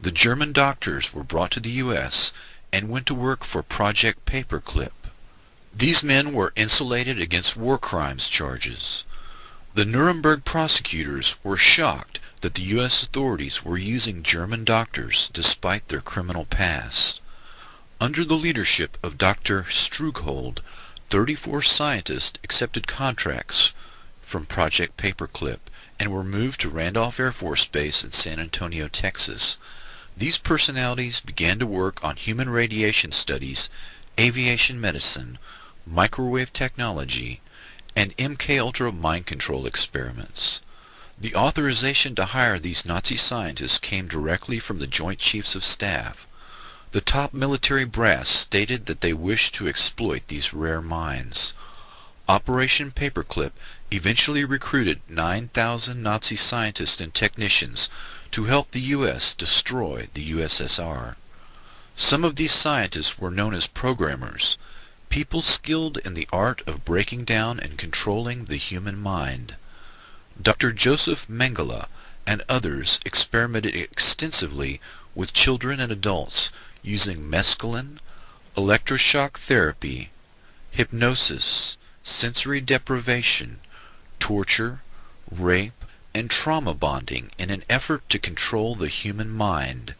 The German doctors were brought to the U.S. and went to work for Project Paperclip. These men were insulated against war crimes charges. The Nuremberg prosecutors were shocked that the U.S. authorities were using German doctors despite their criminal past. Under the leadership of Dr. Strughold, 34 scientists accepted contracts from Project Paperclip and were moved to Randolph Air Force Base in San Antonio, Texas. These personalities began to work on human radiation studies, aviation medicine, microwave technology, and MKUltra mind control experiments. The authorization to hire these Nazi scientists came directly from the Joint Chiefs of Staff. The top military brass stated that they wished to exploit these rare minds. Operation Paperclip eventually recruited 9,000 Nazi scientists and technicians to help the U.S. destroy the USSR. Some of these scientists were known as programmers, people skilled in the art of breaking down and controlling the human mind. Dr. Joseph Mengele and others experimented extensively with children and adults using mescaline, electroshock therapy, hypnosis, sensory deprivation, torture, rape, and trauma bonding in an effort to control the human mind.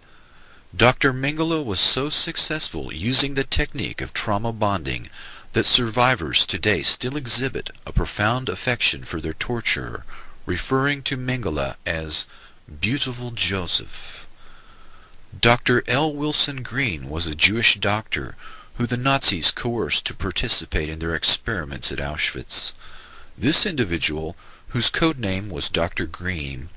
Dr. Mengele was so successful using the technique of trauma bonding that survivors today still exhibit a profound affection for their torturer, referring to Mengele as Beautiful Joseph. Dr. L. Wilson Green was a Jewish doctor who the Nazis coerced to participate in their experiments at Auschwitz. This individual, whose code name was Dr. Green,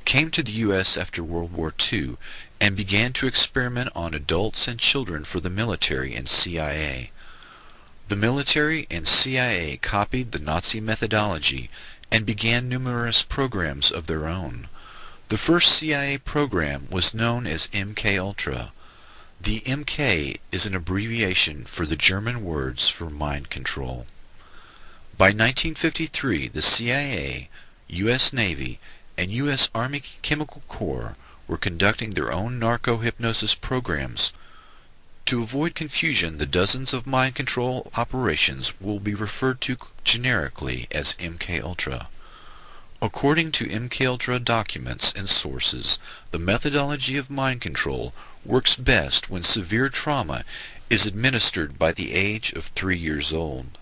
came to the U.S. after World War II and began to experiment on adults and children for the military and CIA. The military and CIA copied the Nazi methodology and began numerous programs of their own. The first CIA program was known as MKUltra. The MK is an abbreviation for the German words for mind control. By 1953, the CIA, U.S. Navy, and U.S. Army Chemical Corps were conducting their own narco-hypnosis programs. To avoid confusion, the dozens of mind control operations will be referred to generically as MKUltra. According to MKUltra documents and sources, the methodology of mind control works best when severe trauma is administered by the age of 3 years old.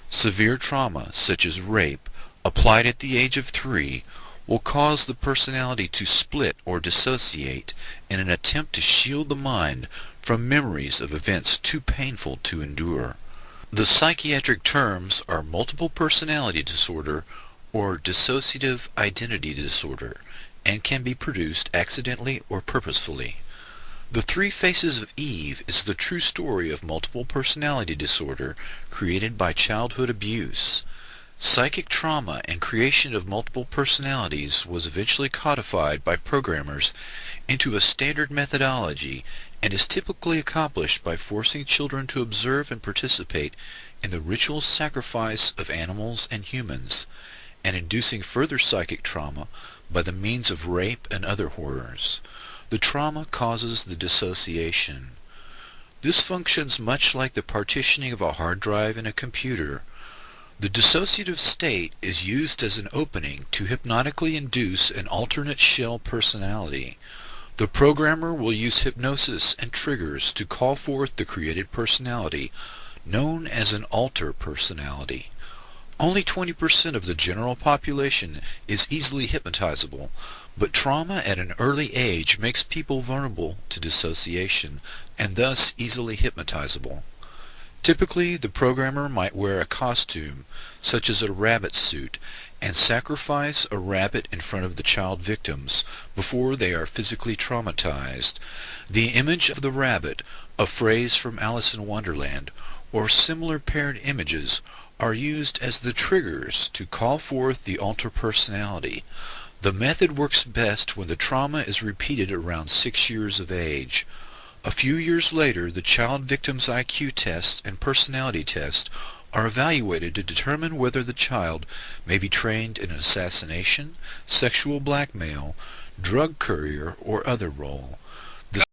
Severe trauma, such as rape, applied at the age of 3, will cause the personality to split or dissociate in an attempt to shield the mind from memories of events too painful to endure. The psychiatric terms are multiple personality disorder or dissociative identity disorder, and can be produced accidentally or purposefully. The Three Faces of Eve is the true story of multiple personality disorder created by childhood abuse. Psychic trauma and creation of multiple personalities was eventually codified by programmers into a standard methodology and is typically accomplished by forcing children to observe and participate in the ritual sacrifice of animals and humans, and inducing further psychic trauma by the means of rape and other horrors. The trauma causes the dissociation. This functions much like the partitioning of a hard drive in a computer. The dissociative state is used as an opening to hypnotically induce an alternate shell personality. The programmer will use hypnosis and triggers to call forth the created personality, known as an alter personality. Only 20% of the general population is easily hypnotizable, but trauma at an early age makes people vulnerable to dissociation and thus easily hypnotizable. Typically, the programmer might wear a costume, such as a rabbit suit, and sacrifice a rabbit in front of the child victims before they are physically traumatized. The image of the rabbit, a phrase from Alice in Wonderland, or similar paired images are used as the triggers to call forth the alter personality. The method works best when the trauma is repeated around 6 years of age. A few years later, the child victim's IQ test and personality test are evaluated to determine whether the child may be trained in assassination, sexual blackmail, drug courier, or other role. The